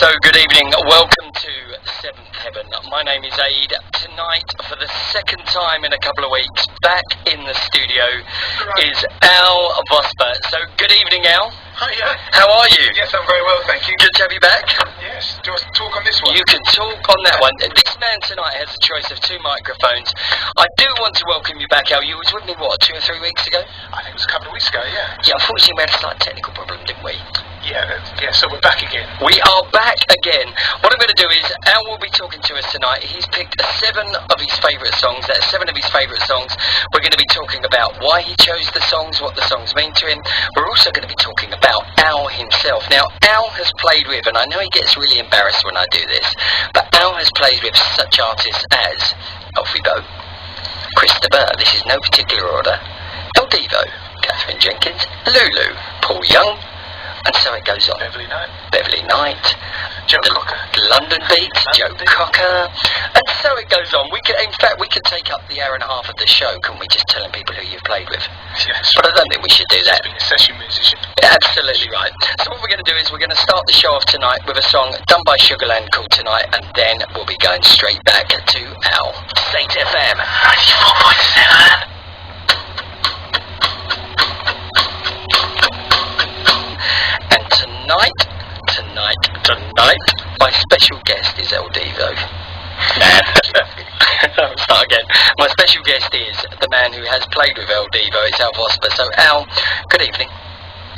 So, good evening. Welcome to Seventh Heaven. My name is Aid. Tonight, for the second time in a couple of weeks, back in the studio is Al Vosper. So, good evening, Al. Hiya. How are you? Yes, I'm very well, thank you. Good to have you back. Yes. Do you want to talk on this one? You can talk on that one. This man tonight has a choice of two microphones. I do want to welcome you back, Al. You was with me, what, 2 or 3 weeks ago? I think it was a couple of weeks ago, yeah. Yeah, unfortunately we had a slight technical problem, didn't we? Yeah, so we're back again. We are back again. What I'm going to do is, Al will be talking to us tonight. He's picked 7 of his favourite songs. That's 7 of his favourite songs. We're going to be talking about why he chose the songs, what the songs mean to him. We're also going to be talking about Al himself. Now, Al has played with, and I know he gets really embarrassed when I do this, but Al has played with such artists as Alfie Boe, Christopher, this is no particular order, El Divo, Catherine Jenkins, Lulu, Paul Young, and so it goes on. Beverly Knight, Joe Cocker, London Beats, Joe Cocker, and so it goes on. In fact, we could take up the hour and a half of the show, couldn't we, just telling people who you've played with? Yes. But I don't think we should do that. Being a session musician. Absolutely right. So what we're going to do is we're going to start the show off tonight with a song done by Sugarland called Tonight, and then we'll be going straight back to Al. Saint FM 94.7. Tonight, my special guest is El Divo. I'll start again. My special guest is the man who has played with El Divo. It's Al Vosper. So, Al, good evening.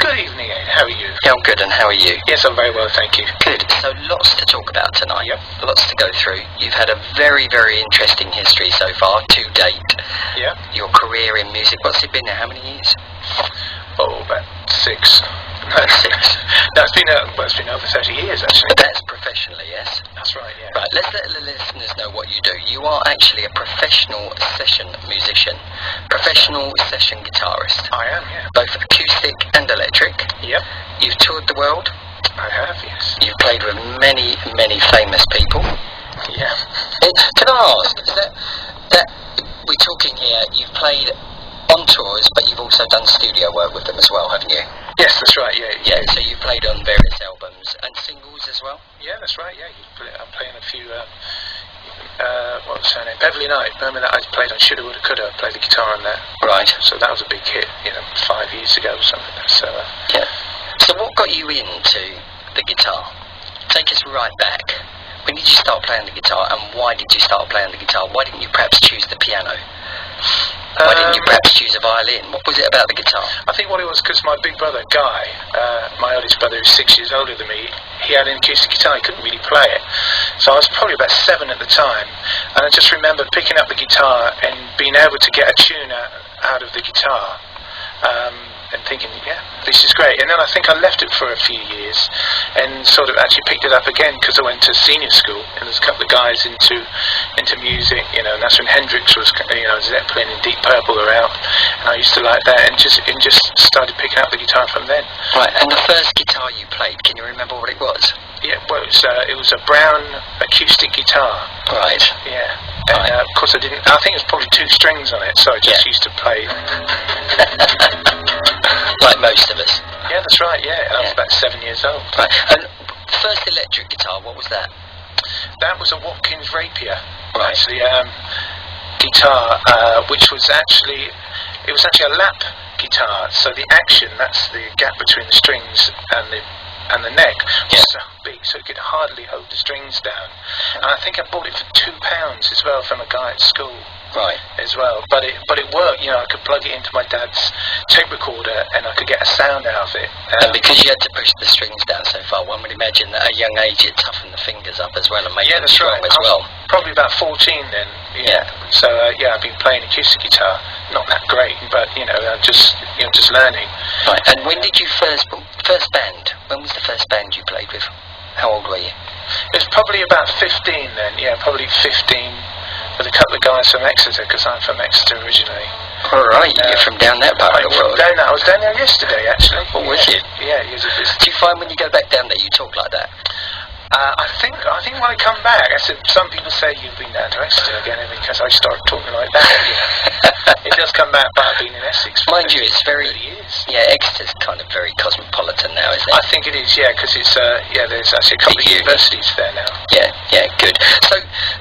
Good evening, Ed. How are you? Yeah, I'm good, and how are you? Yes, I'm very well, thank you. Good. So, lots to talk about tonight. Yep. Lots to go through. You've had a very, very interesting history so far, to date. Yeah. Your career in music, what's it been now? How many years? Oh, about 6. About 6. No, it's been over 30 years, actually. But that's professionally, yes? That's right, yeah. Right, let's let the listeners know what you do. You are actually a professional session musician, professional session guitarist. I am, yeah. Both acoustic and electric. Yep. You've toured the world. I have, yes. You've played with many, many famous people. Yeah. Can I ask, is that we're talking here, you've played on tours, but you've also done studio work with them as well, haven't you? Yes, that's right, yeah. Yeah, so you've played on various albums and singles as well? Yeah, that's right, yeah. I'm playing a few, what was her name? Beverly Knight. Remember that I played on Shoulda, Woulda, Coulda. I played the guitar on that. Right. So that was a big hit, 5 years ago or something. So, yeah. So what got you into the guitar? Take us right back. When did you start playing the guitar, and why did you start playing the guitar? Why didn't you perhaps choose the piano? Why didn't you perhaps choose a violin? What was it about the guitar? I think what it was because my big brother, Guy, my oldest brother who's 6 years older than me, he had an acoustic guitar, he couldn't really play it. So I was probably about 7 at the time, and I just remember picking up the guitar and being able to get a tune out of the guitar. And thinking, yeah, this is great. And then I think I left it for a few years and sort of actually picked it up again because I went to senior school and there's a couple of guys into music, and that's when Hendrix was, Zeppelin and Deep Purple were out, and I used to like that and just started picking up the guitar from then. Right, and the first guitar you played, can you remember what it was? Yeah, well, it was a brown acoustic guitar. Right. Yeah. And of course I think it was probably 2 strings on it, so I just used to play. Like most of us. Yeah, that's right, yeah. I was about 7 years old. Right. And first electric guitar, what was that? That was a Watkins Rapier, right. Actually, guitar, which was actually a lap guitar. So the action, that's the gap between the strings and the neck, was so big, so it could hardly hold the strings down. And I think I bought it for £2 as well from a guy at school. Right. As well, but it worked. I could plug it into my dad's tape recorder, and I could get a sound out of it. And because you had to push the strings down so far, one would imagine that at a young age it toughened the fingers up as well and made them strong as well. Probably about 14 then. Yeah. So I've been playing acoustic guitar. Not that great, but just learning. Right. And when did you first band? When was the first band you played with? How old were you? It was probably about 15 then. Yeah, probably 15. With a couple of guys from Exeter, because I'm from Exeter originally. All right, you're from down that part of the world. I was down there yesterday, actually. Oh, was you? Yeah, it was. Do you find when you go back down there, you talk like that? I think when I come back, I said, some people say you've been down to Exeter again because I started talking like that. It does come back by being in Essex. Mind you, it's very... 30 years. Yeah, Exeter's kind of very cosmopolitan now, isn't it? I think it is, yeah, because it's, there's actually a couple of universities there now. Yeah, good.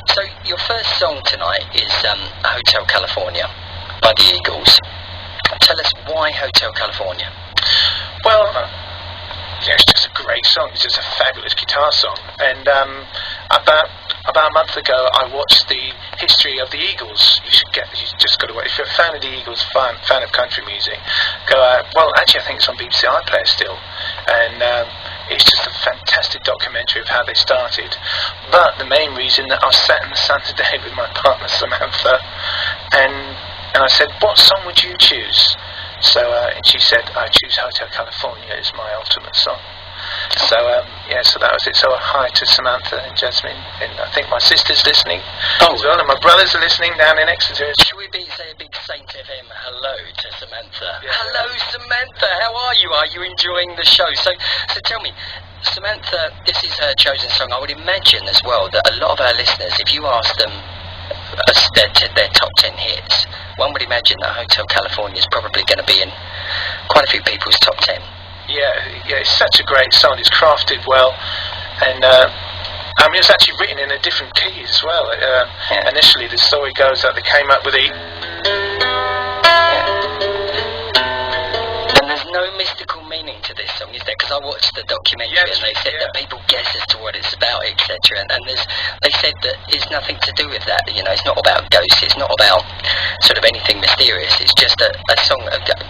So your first song tonight is Hotel California by the Eagles. Tell us why Hotel California. Well, it's just a great song. It's just a fabulous guitar song. And about a month ago, I watched the history of the Eagles. You just got to watch. If you're a fan of the Eagles, fan of country music, go out. Well, actually, I think it's on BBC iPlayer still. And it's just a fantastic documentary of how they started. But the main reason that I was sat in the sun today with my partner Samantha, and I said, what song would you choose? So, and she said, I choose Hotel California as my ultimate song. So, so that was it. So, hi to Samantha and Jasmine, and I think my sister's listening as well, and my brothers are listening down in Exeter. Should we say a big Saint FM hello to Samantha? Yeah. Hello, Samantha. How are you? Are you enjoying the show? So tell me, Samantha, this is her chosen song. I would imagine as well that a lot of our listeners, if you ask them their top 10 hits, one would imagine that Hotel California is probably going to be in quite a few people's top 10. Yeah, it's such a great song. It's crafted well, and it was actually written in a different key as well. Initially, the story goes that they came up with And there's no mystical meaning to this song, is there? Because I watched the documentary and they said that people guess as to what it's about, etc. And they said that it's nothing to do with that. You know, it's not about ghosts. It's not about sort of anything mysterious. It's just a song.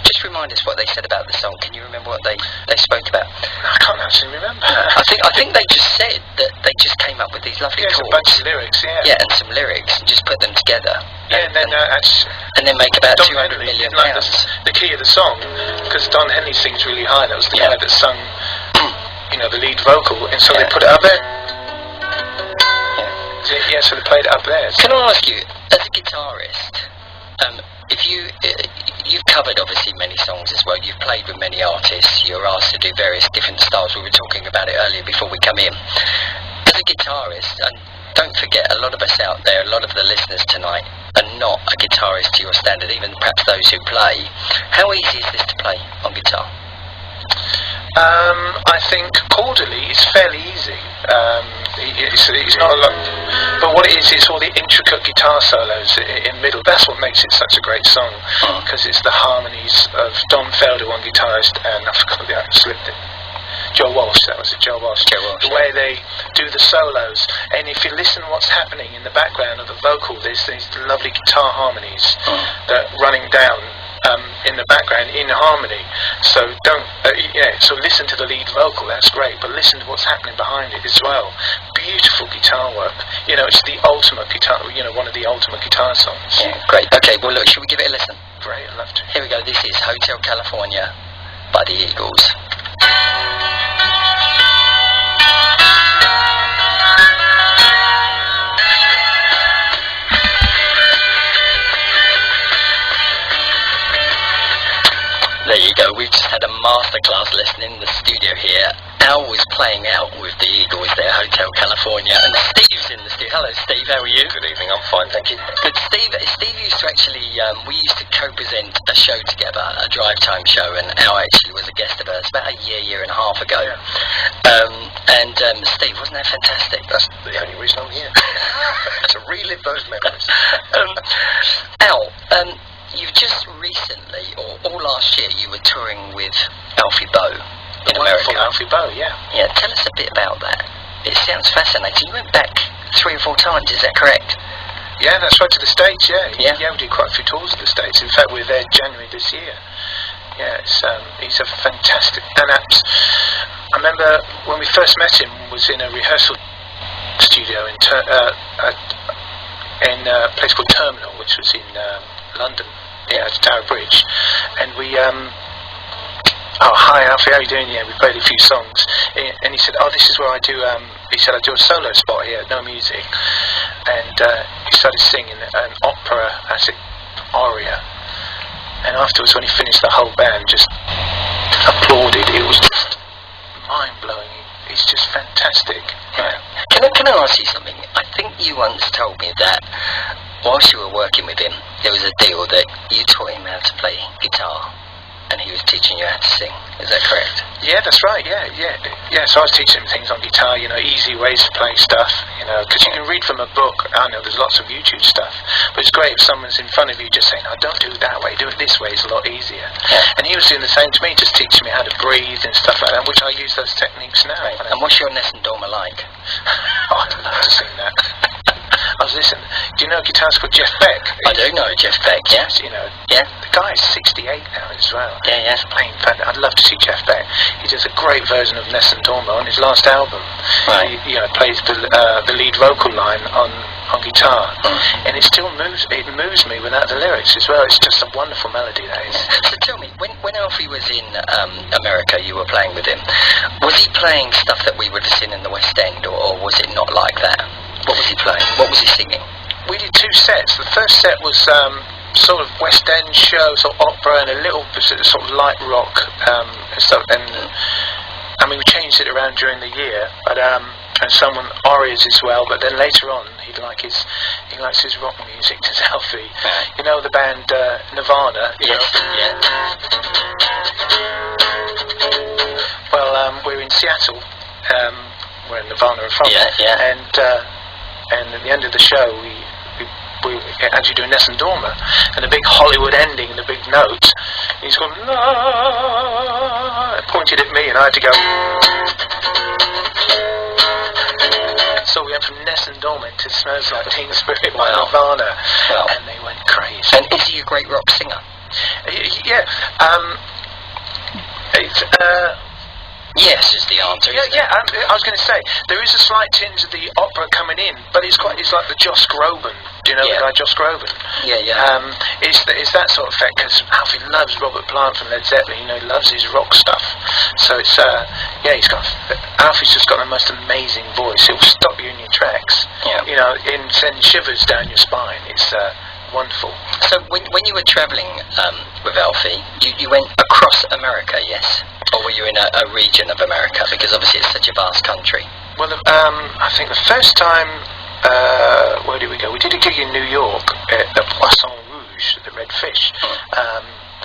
Just remind us what they said about the song. Can you remember what they spoke about? I can't actually remember. I think they just said that they just came up with these lovely chords. A bunch of lyrics, Yeah, and some lyrics, and just put them together. Yeah, and then make about Don 200 Henley, million like pounds. the key of the song, because Don Henley sings really high. That was the guy that sung, the lead vocal, and so they put it up there. Yeah, so they played it up there. So. Can I ask you, as a guitarist, if you've covered obviously many songs as well, you've played with many artists, you're asked to do various different styles, we were talking about it earlier before we come in. As a guitarist, and don't forget, a lot of us out there, a lot of the listeners tonight are not a guitarist to your standard, even perhaps those who play. How easy is this to play on guitar? I think chordally it's fairly easy. It's not a lot, but what it is, it's all the intricate guitar solos in middle. That's what makes it such a great song, because it's the harmonies of Don Felder, one guitarist, and I forgot the other, slipped it. Joe Walsh, that was it, Joe Walsh. The way they do the solos, and if you listen what's happening in the background of the vocal, there's these lovely guitar harmonies that are running down in the background in harmony. So so listen to the lead vocal, that's great, but listen to what's happening behind it as well. Beautiful guitar work. It's the ultimate guitar, one of the ultimate guitar songs. Yeah, great. Okay, well look, should we give it a listen? Great, I'd love to. Here we go, this is Hotel California by the Eagles. There you go, we've just had a masterclass lesson in the studio here. Al was playing out with the Eagles there, Hotel California, and Steve's in the studio. Hello Steve, how are you? Good evening, I'm fine, thank you. Good. Steve used to actually, we used to co-present a show together, a drive time show, and Al actually was a guest of ours about a year and a half ago. Yeah. Steve, wasn't that fantastic? That's the only reason I'm here. To relive those memories. Al, you've just recently, or all last year, you were touring with Alfie Boe in America. Alfie Boe, yeah. Yeah, tell us a bit about that. It sounds fascinating. You went back 3 or 4 times, is that correct? Yeah, that's right, to the States, yeah. Yeah, we did quite a few tours to the States. In fact, we were there January this year. Yeah, he's a fantastic... And I remember when we first met him, was in a rehearsal studio in a place called Terminal, which was in London, at Tower Bridge. And we... oh, hi Alfie, how are you doing? Yeah, we played a few songs. And he said, this is where I do... he said, I do a solo spot here, no music. And he started singing an opera, aria. And afterwards, when he finished, the whole band just applauded. It was just mind-blowing. He It's just fantastic. Yeah. Can I ask you something? I think you once told me that whilst you were working with him, there was a deal that you taught him how to play guitar, and he was teaching you how to sing. Is that correct? Yeah, that's right. Yeah. So I was teaching him things on guitar, easy ways to play stuff, because you can read from a book. I know there's lots of YouTube stuff, but it's great if someone's in front of you just saying, "Oh, don't do it that way, do it this way. It's a lot easier." Yeah. And he was doing the same to me, just teaching me how to breathe and stuff like that, which I use those techniques now. Right. And what's your Nessun Dorma like? Oh, I'd love to sing that. I was listening. Do you know a guitarist called Jeff Beck? I do know Jeff Beck, yeah. Yeah. The guy is 68 now as well. Yeah. He's playing. I'd love to see Jeff Beck. He does a great version of Nessun Dorma on his last album. Right. He plays the lead vocal line on guitar, and it still moves me without the lyrics as well. It's just a wonderful melody, that is. So tell me, when Alfie was in America, you were playing with him. Was he playing stuff that we would have seen in the West End, or was it not like that? What was he playing? What was he singing? We did 2 sets. The first set was sort of West End show, sort of opera, and a little sort of light rock and stuff. And I mean, we changed it around during the year, but and some arias as well. But then later on, he likes his rock music. Does Alfie? You know the band Nirvana? Yes. Yeah. Well, we're in Seattle. Where Nirvana are from. Yeah. And at the end of the show, we actually do a Nessun Dorma, and a big Hollywood ending, and a big note. He's gone, pointed at me, and I had to go. So we went from Nessun Dorma to Smells Like Teen Spirit by Nirvana, and they went crazy. And is he a great rock singer? Yeah. Yes is the answer. Yeah. I was going to say there is a slight tinge of the opera coming in, but it's like the Joss Groban. Do you know the guy Joss Groban? Yeah. It's that sort of effect, because Alfie loves Robert Plant from Led Zeppelin. He loves his rock stuff. So it's Alfie's just got the most amazing voice. It will stop you in your tracks. Yeah. Send shivers down your spine. It's wonderful. So when you were travelling with Alfie, you went across America, yes? Or were you in a region of America? Because obviously it's such a vast country. Well, I think the first time, where did we go? We did a gig in New York at the Poisson Rouge, the Red Fish,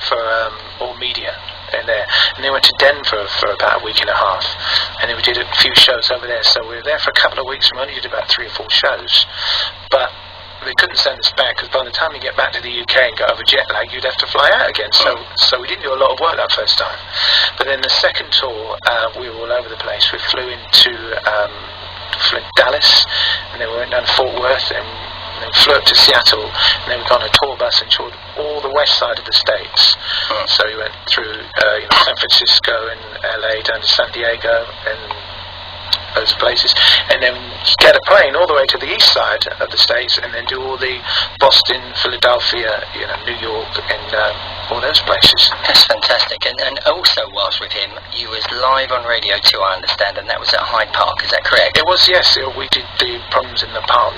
for All Media in there. And then we went to Denver for about a week and a half. And then we did a few shows over there. So we were there for a couple of weeks. We only did about 3 or 4 shows. But they couldn't send us back, because by the time you get back to the UK and go over jet lag, you'd have to fly out again. So we didn't do a lot of work that first time. But then the second tour, we were all over the place. We flew into Dallas, and then we went down to Fort Worth, and then flew up to Seattle, and then we got on a tour bus and toured all the west side of the States. So we went through San Francisco and LA down to San Diego and those places, and then get a plane all the way to the east side of the States, and then do all the Boston, Philadelphia, New York, and all those places. That's fantastic. And also, whilst with him, you was live on Radio 2, I understand, and that was at Hyde Park. Is that correct? It was, yes. We did the Problems in the Park.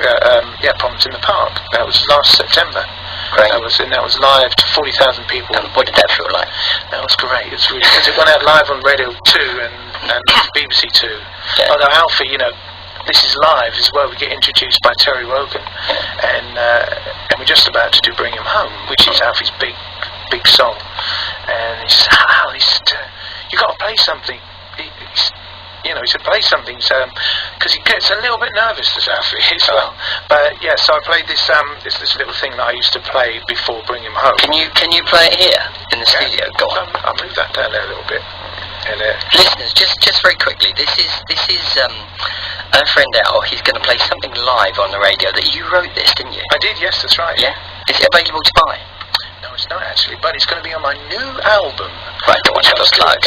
Problems in the Park. That was last September. Great. That was live to 40,000 people. And what did that feel like? That was great. It was really, because it went out live on Radio 2 and BBC 2. Yeah. Although Alfie, this is live as well. We get introduced by Terry Wogan, and we're just about to do Bring Him Home, which is Alfie's big song. And he says, Al, you got to play something. He said, play something, because he gets a little bit nervous, this Alfie, as well. But yeah, so I played this little thing that I used to play before Bring Him Home. Can you play it here in the studio? Go on. I'll move that down there a little bit. And, listeners, just very quickly, this is our friend Al. He's going to play something live on the radio. That you wrote this, didn't you? I did, yes, that's right. Yeah. Is it available to buy? No, it's not actually, but it's going to be on my new album. Right, go on, have a plug.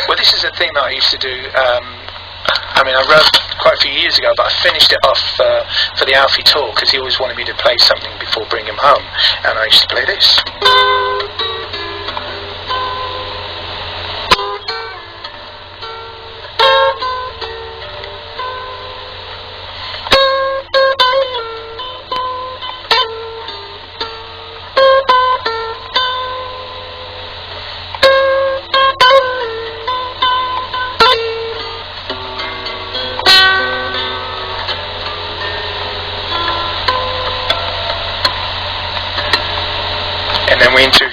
Well, this is a thing that I used to do. I wrote quite a few years ago, but I finished it off for the Alfie tour, because he always wanted me to play something before Bring Him Home, and I used to play this. we into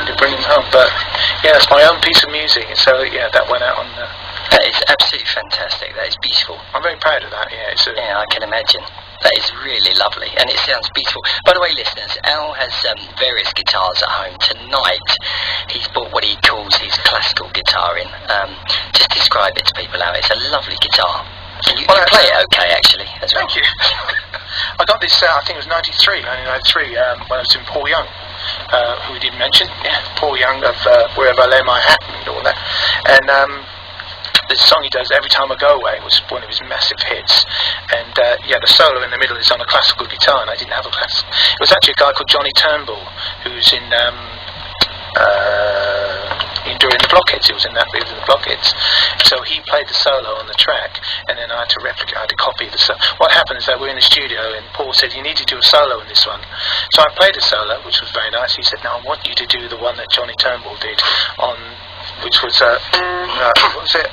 to bring him home. But yeah, it's my own piece of music. So yeah, that went out on. That is absolutely fantastic. That is beautiful. I'm very proud of that. Yeah, yeah, I can imagine. That is really lovely, and it sounds beautiful. By the way, listeners, Al has various guitars at home. Tonight, he's bought what he calls his classical guitar in. Just describe it to people, Al. It's a lovely guitar. And you play it okay, actually, as well. Thank you. I got this, I think it was 1993, when I was in Paul Young, who we didn't mention. Yeah, Paul Young of Wherever I Lay My Hat and all that. And the song he does, Every Time I Go Away, was one of his massive hits. And yeah, the solo in the middle is on a classical guitar, and I didn't have a classical. It was actually a guy called Johnny Turnbull, who's in during the Blockheads. He was in that bit of the Blockheads. So he played the solo on the track, and then I had to replicate, I had to copy the solo. What happened is that we're in the studio, and Paul said, you need to do a solo in this one. So I played a solo, which was very nice. He said, no, I want you to do the one that Johnny Turnbull did on, which was, what was it?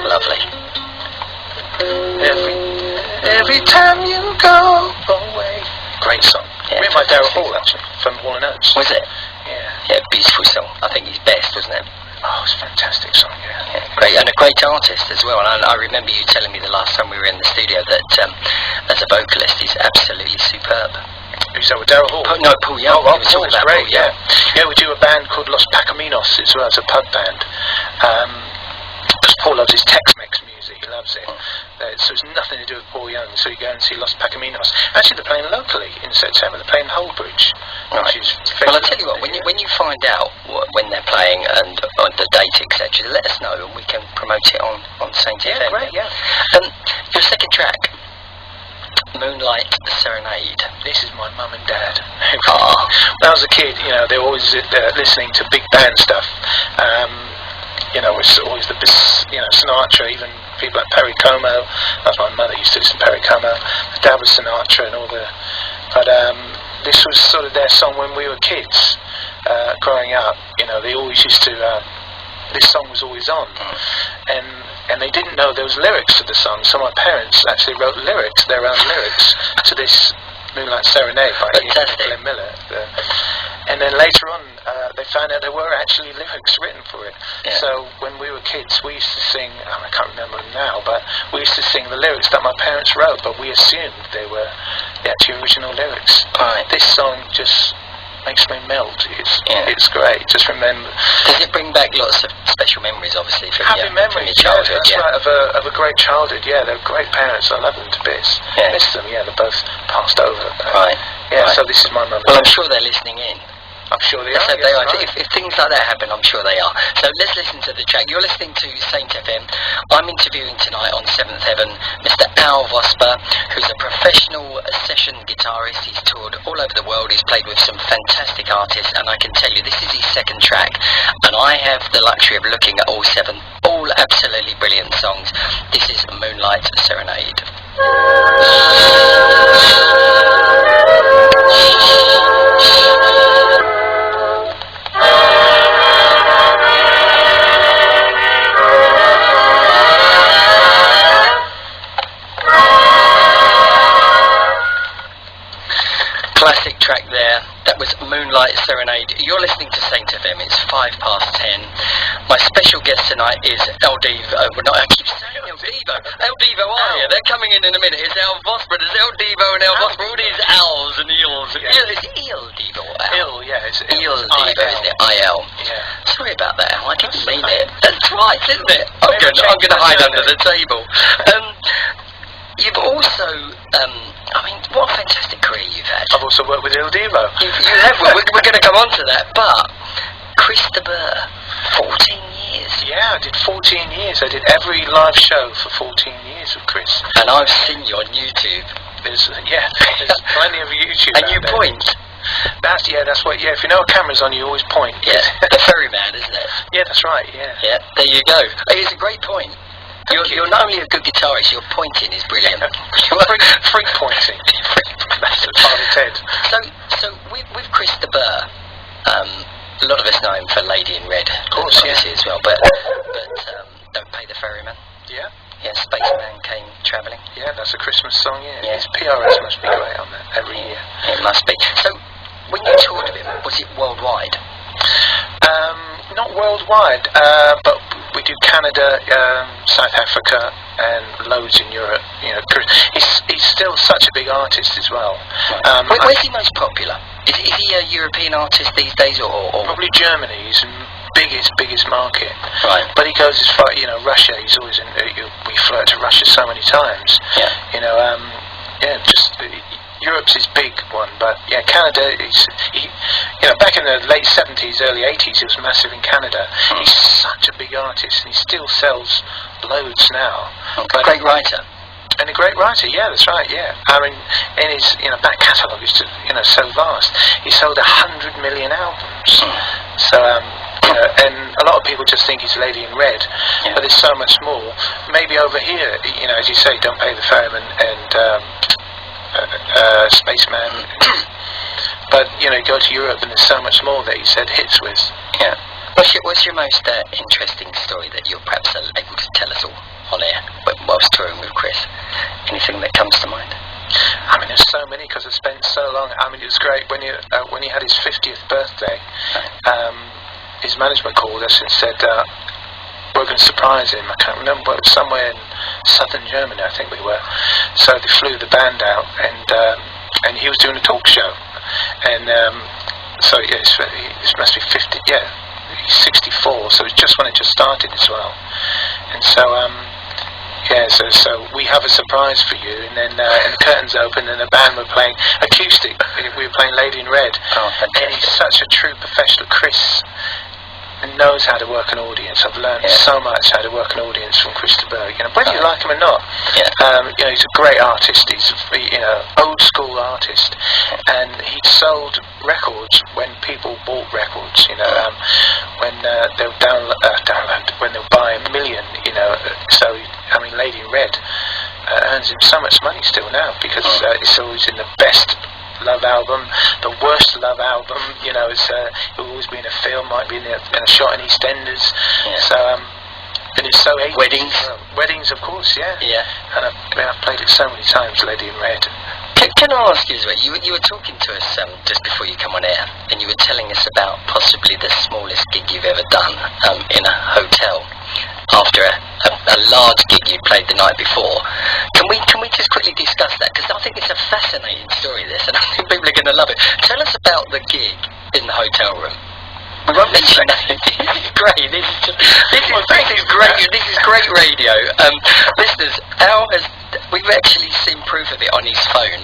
Lovely. Every time you go away. Great song. Yeah, written by Daryl Hall, actually, from Hall & Oates. Was it? Yeah. Yeah, beautiful song. I think he's best, wasn't it? Oh, it's a fantastic song, yeah. Great, and a great artist as well. And I remember you telling me the last time we were in the studio that as a vocalist he's absolutely superb. Who's that with Daryl Hall? Paul Young. Oh, Paul's great, yeah. Yeah, we do a band called Los Pacaminos as well, as a pub band. Because Paul loves his Tex-Mex music, he loves it. So it's nothing to do with Paul Young, so you go and see Los Pacaminos. Actually, they're playing locally in September, they're playing Holbridge. Right. Well, I'll tell you what, when you find out when they're playing and on the date, etc., let us know and we can promote it on Saint FM. Yeah, great, yeah. Your second track, Moonlight Serenade. This is my mum and dad. Oh. When I was a kid, you know, they were always listening to big band stuff. You know, it's always the, you know, Sinatra, even people like Perry Como. That's my mother used to listen to Perry Como. My dad was Sinatra and all the. But this was sort of their song when we were kids, growing up. You know, they always used to. This song was always on, and they didn't know there was lyrics to the song. So my parents actually wrote lyrics, their own lyrics, to this Moonlight Serenade by Glenn Miller. And then later on, they found out there were actually lyrics written for it. Yeah. So when we were kids, we used to sing, I can't remember them now, but we used to sing the lyrics that my parents wrote, but we assumed they were the actual original lyrics. Right. This song just makes me melt. It's great. Just remember. Does it bring back lots of special memories, obviously, from Happy memories, from your childhood? Yeah, that's right, of a great childhood. Yeah, they're great parents. I love them to bits. Yeah. Miss them. Yeah, they're both passed over. Right. Yeah. Right. So this is my mum. Well, I'm sure they're listening in. I'm sure they are. So yes, they are. right. If things like that happen, I'm sure they are. So let's listen to the track. You're listening to Saint FM. I'm interviewing tonight on 7th Heaven Mr. Al Vosper, who's a professional session guitarist. He's toured all over the world. He's played with some fantastic artists, and I can tell you this is his second track, and I have the luxury of looking at all 7, all absolutely brilliant songs. This is Moonlight Serenade. Classic track there. That was Moonlight Serenade. You're listening to Saint FM. It's 10:05. My special guest tonight is El Devo. I keep saying El Devo. El Devo are here. They're coming in a minute. It's Al Vosper. There's El Devo and Al Vosper. All these L's and Eels. Yeah. It's El Devo. Ill, yeah. It's El Devo, isn't it? I-L. Yeah. Sorry about that. I didn't mean it. That's right, isn't it? I'm going to hide under the table. You've also, I mean, what a fantastic career you've had. I've also worked with Il Devo. You have. We're going to come on to that. But Chris de Burgh, 14 years. Yeah, I did 14 years. I did every live show for 14 years with Chris. And I've seen you on YouTube. There's plenty of YouTube. And you point. That's what. Yeah, if you know a camera's on, you always point. Yeah, the ferryman, isn't it? Yeah, that's right. Yeah. Yeah. There you go. It's a great point. You're not only a good guitarist, your pointing is brilliant. Freak pointing. That's the part of Ted. So with Chris de Burgh, a lot of us know him for Lady in Red, of course, obviously, as well. But Don't Pay the Ferryman. Yeah. Yeah, Spaceman Came Travelling. Yeah, that's a Christmas song, yeah. Yeah. His PRS must be great on that every year. It must be. So, when you toured with him, was it worldwide? Not worldwide, but we do Canada, South Africa, and loads in Europe. You know, he's still such a big artist as well. Where's he most popular? Is he a European artist these days, or? Probably Germany. He's the biggest market. Right. But he goes as far, you know, Russia. He's always in. We flew to Russia so many times. Yeah. You know, Europe's his big one, but yeah, Canada is, you know, back in the late 70s, early 80s, he was massive in Canada. He's such a big artist, and he still sells loads now. But great writer. And a great writer, yeah, that's right, yeah. I mean, in his, you know, back catalogue is, you know, so vast. He sold 100 million albums. So, you know, and a lot of people just think he's Lady in Red, but there's so much more. Maybe over here, you know, as you say, Don't Pay the Ferryman and Spaceman. But, you know, go to Europe and there's so much more that he's had hits with. Yeah. What's your most interesting story that you're perhaps able to tell us all on air, but whilst touring with Chris? Anything that comes to mind? I mean, there's so many because I spent so long. I mean, it was great when he had his 50th birthday. His management called us and said, we're going to surprise him. I can't remember, it was somewhere in southern Germany, I think we were. So they flew the band out, and he was doing a talk show. And so yeah, this must be 50. Yeah, he's 64. So it's just when it just started as well. And so yeah, so we have a surprise for you. And then and the curtains opened, and the band were playing acoustic. We were playing Lady in Red. Oh, fantastic. And he's such a true professional. Chris knows how to work an audience. I've learned so much how to work an audience from Chris de Burgh. You know, whether you like him or not. Yeah. You know, he's a great artist. He's you know, old school artist, and he sold records when people bought records. You know, when they'll download, when they'll buy 1 million. You know, so I mean, Lady in Red earns him so much money still now because it's always in the best love album, the worst love album, you know, it's always been a film, might be in a shot in EastEnders. So and it's so 80s. Weddings, of course, yeah. And I've played it so many times, Lady in Red. Can I ask you as well, you were talking to us just before you come on air, and you were telling us about possibly the smallest gig you've ever done in a hotel after a large gig you played the night before. Can we just quickly discuss that? Because I think it's a fascinating story, this, and I think people are going to love it. Tell us about the gig in the hotel room. We won't mention that. This is great. This is great. This is great radio. Listeners, we've actually seen proof of it on his phone.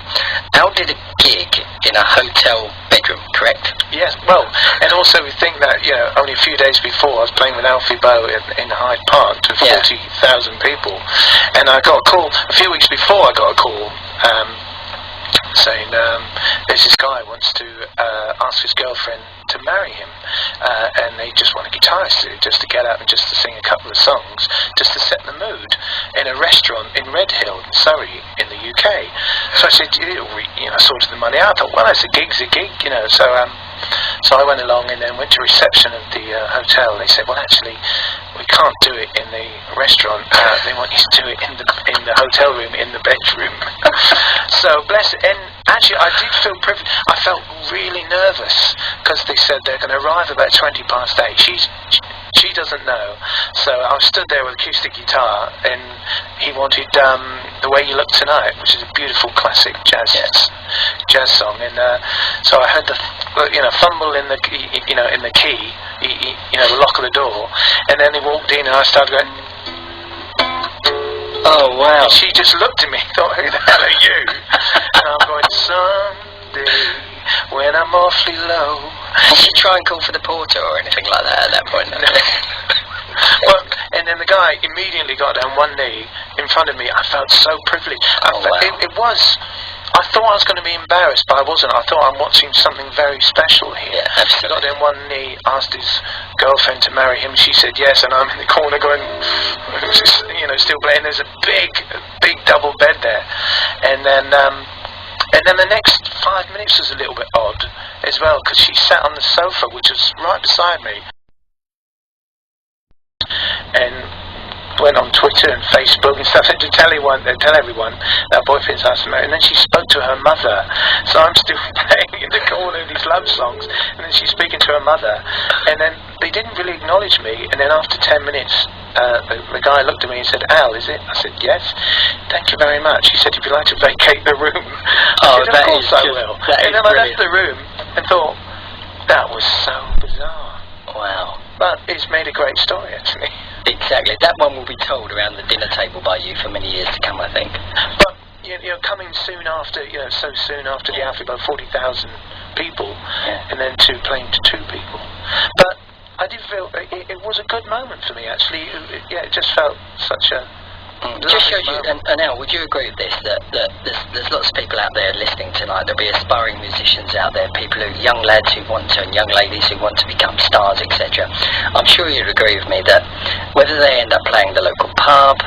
Al did a gig in a hotel bedroom, correct? Yes. Well, and also we think that, you know, only a few days before I was playing with Alfie Boe in Hyde Park to 40,000 people, and I got a call a few weeks before. I got a call. Saying there's this guy who wants to ask his girlfriend to marry him, and they just want a guitarist just to get up and just to sing a couple of songs, just to set the mood in a restaurant in Redhill, in Surrey, in the UK. So I said, you know, sorted the money out. I thought, well, it's a gig's a gig, you know. So I went along and then went to reception of the hotel. They said, well, actually, we can't do it in the restaurant. They want you to do it in the hotel room, in the bedroom. So bless it. And actually, I did feel privileged. I felt really nervous because they said they're going to arrive about 20 past 8. She doesn't know. So I stood there with acoustic guitar, and he wanted The Way You Look Tonight, which is a beautiful classic jazz song. And so I heard the fumble in the key, you know, the lock of the door, and then he walked in, and I started going, oh wow! And she just looked at me, thought, who the hell are you? And I'm going, someday when I'm awfully low. Did she try and call for the porter or anything like that at that point? No. Well, and then the guy immediately got down one knee in front of me. I felt so privileged. I thought I was going to be embarrassed, but I wasn't. I thought I'm watching something very special here. Yeah, absolutely. He got down one knee, asked his girlfriend to marry him. She said yes, and I'm in the corner going, you know, still playing. There's a big double bed there, and then the next 5 minutes was a little bit odd as well, because she sat on the sofa, which was right beside me, and went on Twitter and Facebook and stuff, and to tell everyone that her boyfriend's asked her, and then she spoke to her mother. So I'm still playing in the corner of these love songs, and then she's speaking to her mother, and then they didn't really acknowledge me, and then after 10 minutes, the guy looked at me and said, "Al, is it?" I said, "Yes." "Thank you very much." He said, "If you'd like to vacate the room." Oh, I said, "Of course I will." And then I left the room and thought, that was so bizarre. Wow. But it's made a great story, actually. Exactly. That one will be told around the dinner table by you for many years to come, I think. But, coming soon after, so soon after the Alfie Boe, 40,000 people, and then playing to 2 people. But I did feel it was a good moment for me, actually. It just felt such a... Just shows you, and Al, would you agree with this, that there's lots of people out there listening tonight, there'll be aspiring musicians out there, people young lads who want to, and young ladies who want to become stars, etc. I'm sure you'd agree with me that whether they end up playing the local pub,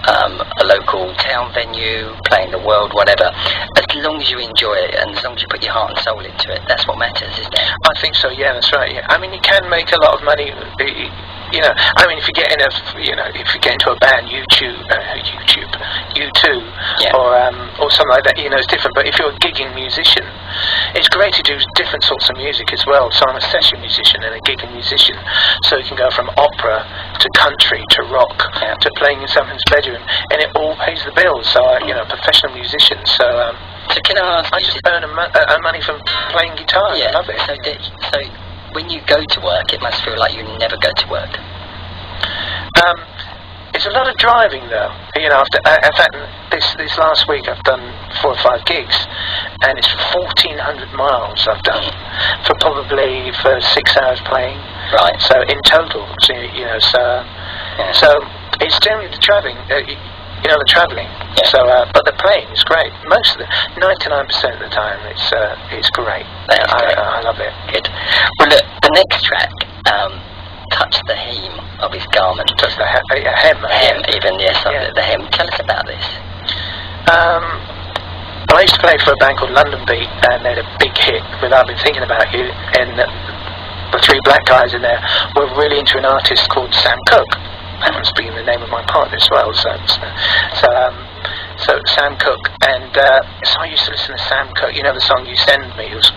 a local town venue, playing the world, whatever, as long as you enjoy it, and as long as you put your heart and soul into it, that's what matters, isn't it? I think so, yeah, that's right, yeah. I mean, you can make a lot of money... I mean, if you get in into a band, U2, or something like that, it's different. But if you're a gigging musician, it's great to do different sorts of music as well. So I'm a session musician and a gigging musician, so you can go from opera to country to rock to playing in someone's bedroom, and it all pays the bills. So I'm a professional musician. So can I ask? I just earn money from playing guitar. Yeah. I love it. So when you go to work, it must feel like you never go to work. It's a lot of driving, though. In fact, this last week I've done 4 or 5 gigs, and it's 1,400 miles I've done for 6 hours playing. Right. So in total, so it's generally the travelling. The travelling. Yeah. So, but the playing is great. 99% of the time, it's great. That's great. I love it. Good. Well, look, the next track, "Touch the Hem of His Garment." Touch the hem. Hem, even, yes, Yeah. the hem. Tell us about this. I used to play for a band called London Beat, and they had a big hit with "I've Been Thinking About You," and the 3 black guys in there were really into an artist called Sam Cooke. Happens to be the name of my partner as well. So Sam Cooke, and so I used to listen to Sam Cooke. The song "You Send Me" was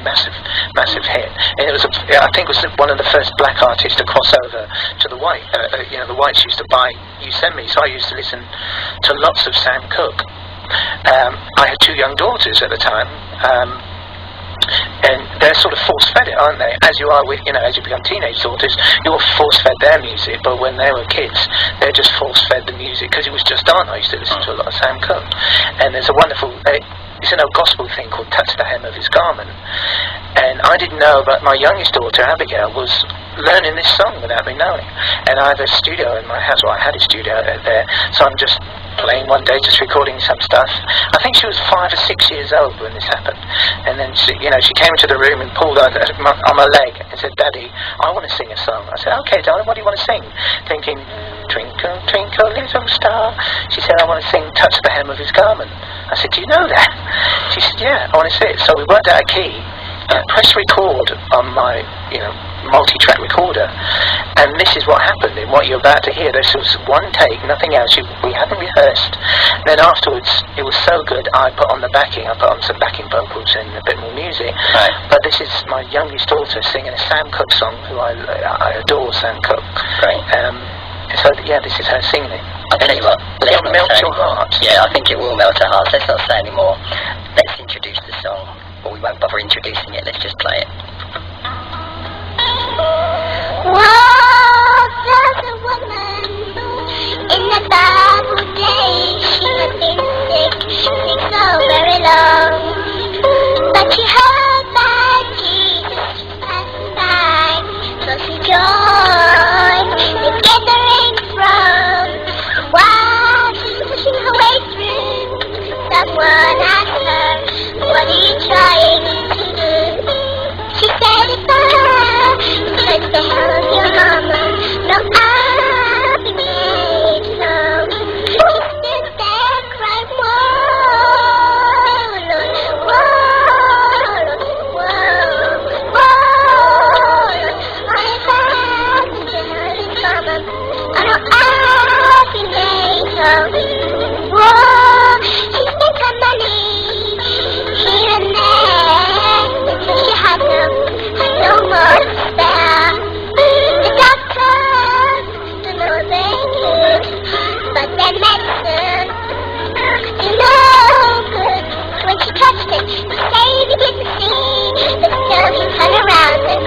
massive hit, and I think it was one of the first black artists to cross over to the white. The whites used to buy "You Send Me," so I used to listen to lots of Sam Cooke. I had 2 young daughters at the time. And they're sort of force-fed it, aren't they? As you are with, as you become teenage daughters, you're force-fed their music, but when they were kids, they're just force-fed the music, because it was just on. I used to listen to a lot of Sam Cooke. And there's a wonderful, it's an old gospel thing called "Touch the Hem of His Garment." And I didn't know, but my youngest daughter, Abigail, was learning this song without me knowing. And I have a studio in my house, I had a studio there, so I'm just playing one day, just recording some stuff. I think she was 5 or 6 years old when this happened, and then she came into the room and pulled on my leg and said, "Daddy, I want to sing a song." I said, "Okay, darling, what do you want to sing?" Thinking, "Twinkle, twinkle, little star." She said, "I want to sing 'Touch the Hem of His Garment.'" I said, "Do you know that?" She said, "Yeah, I want to sing it." So we worked out a key, pressed record on my multi-track recorder, and this is what happened in what you're about to hear. This was one take, nothing else. We hadn't rehearsed. Then afterwards, it was so good, I put on some backing vocals and a bit more music. Right. But this is my youngest daughter singing a Sam Cooke song, who I adore Sam Cooke. Great. So yeah, this is her singing it. I'll tell you what, let's It'll not melt say your anymore. heart. Yeah, I think it will melt our hearts. Let's not say anymore. Let's introduce the song. Or we won't bother introducing it, let's just play it. There's a woman in the Bible days. She had been sick so very long, but she heard that Jesus was passing by, so she joined the gathering from. While she's pushing her way through, someone asked her, "What are you trying to do?" She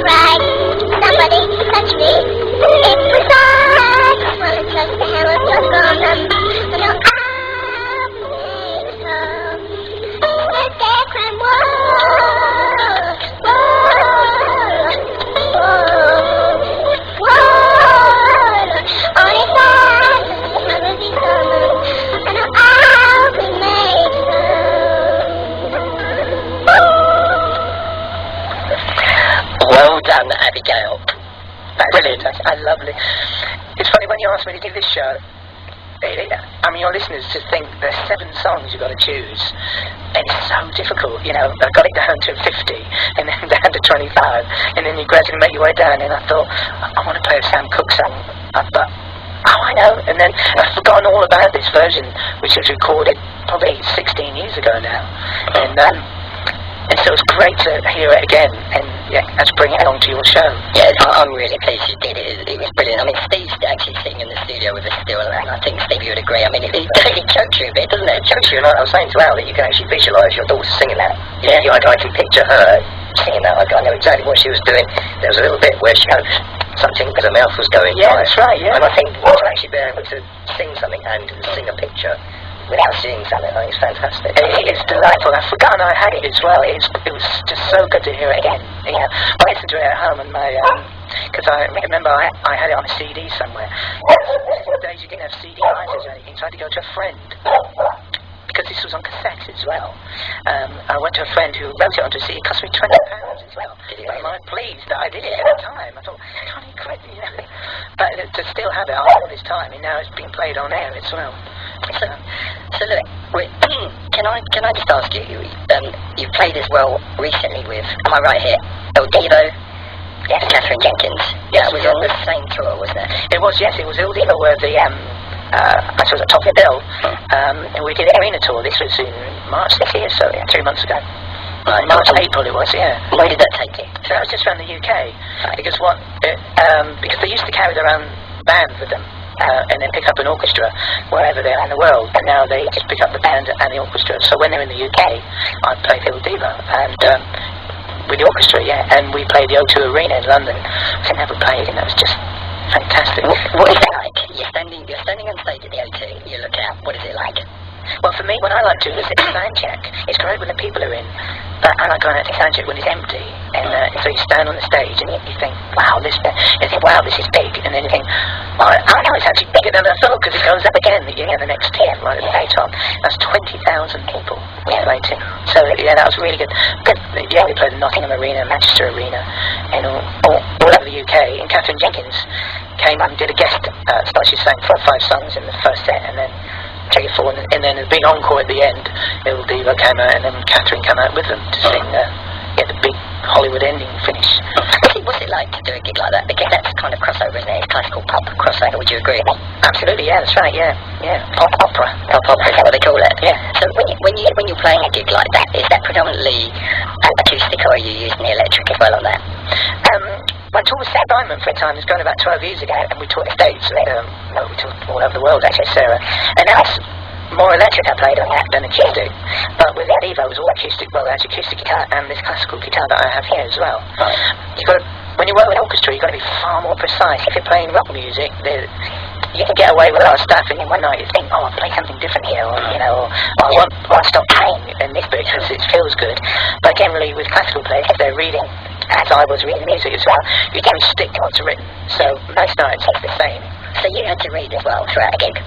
cried. Somebody touched me. It was hard. Well, it's just the hell of what's going on. I know I'll make it home. Let that crime on his eyes, never be gone. I know I'll be made Well done, Abigail. That's brilliant. That's lovely. It's funny when you asked me to do this show. I mean, your listeners to think there's 7 songs you've got to choose, and it's so difficult. You know, I got it down to 50, and then down to 25, and then you gradually make your way down. And I thought, I want to play a Sam Cooke song. I thought, oh, I know. And then I've forgotten all about this version, which was recorded probably 16 years ago now. And so it's great to hear it again, and let's bring it along to your show. Yeah, I'm really pleased you did it. It was brilliant. I mean, Steve's actually sitting in the studio with us still, and I think Steve, you would agree. I mean, it chokes you a bit, doesn't it? It chokes you, and I was saying to Al that you can actually visualise your daughter singing that. Yeah. I can picture her singing that. I know exactly what she was doing. There was a little bit where she had something because her mouth was going Yeah, dry. that's right, yeah. And I think to actually be able to sing something and sing a picture without seeing something, I think it's fantastic. It's delightful. I've forgotten I had it as well. It was just so good to hear it again. You know, I listened to it at home, and my because I remember I had it on a CD somewhere. In the days you didn't have CD writers or anything, so I had to go to a friend. Because this was on cassette as well. I went to a friend who wrote it onto a CD. It cost me £20 as well. But I'm pleased that I did it at the time. I thought, can't you quit, you know? But to still have it after all this time, and now it's being played on air as well. So look, can I just ask you? You played as well recently with, am I right here? El Divo. Yes. Catherine Jenkins. Yes, That was on the same tour, wasn't it? It was, yes. It was Il Divo were the I suppose at top of the bill. And we did an arena tour. This was in March this year, so 3 months ago. Right. March, April it was, yeah. Where did that take you? So that was just around the UK. Because because they used to carry their own band with them. And then pick up an orchestra wherever they're in the world. And now they just pick up the band and the orchestra. So when they're in the UK, I played Il Divo. And with the orchestra, and we played the O2 Arena in London. I never played, and that was just fantastic. What is it like? You're standing on stage at the O2, you look out, what is it like? Well, for me, what I like to do is it's a sound check. It's great when the people are in, but I like going out to sound check when it's empty. And so you stand on the stage and you think, wow, this is big. And then you think, oh, I know it's actually bigger than I thought because it goes up again, the next 10, right at the very top. That's 20,000 people we played to. So, that was really good. We played the Nottingham Arena, Manchester Arena, and all over the UK. And Catherine Jenkins came up and did a guest spot. She sang 4 or 5 songs in the first set, and then take it forward, and then a big encore at the end. Il Divo came out, and then Catherine came out with them to sing the big Hollywood ending finish. What's it like to do a gig like that? Because that's kind of crossover, isn't it? It's classical pop crossover, would you agree? Absolutely, yeah, that's right, yeah. Pop opera. Pop opera, is that what they call it? Yeah. So when you're playing a gig like that, is that predominantly acoustic, or are you using the electric as well on that? I toured with Sarah Diamond for a time. It's going about 12 years ago, and we toured the States. We toured all over the world, actually, Sarah. And now it's more electric I played on that than acoustic. But with Il Divo, it was all acoustic. Well, there's acoustic guitar and this classical guitar that I have here as well. Right. When you work with an orchestra, you've got to be far more precise. If you're playing rock music, you can get away with a lot of stuff, and then one night you think, I'll play something different here, or I want to stop playing in this bit because it feels good. But generally, with classical players, if they're reading, as I was reading music as well, you don't stick to what's written. So most nights it's the same. So you had to read as well throughout a gig?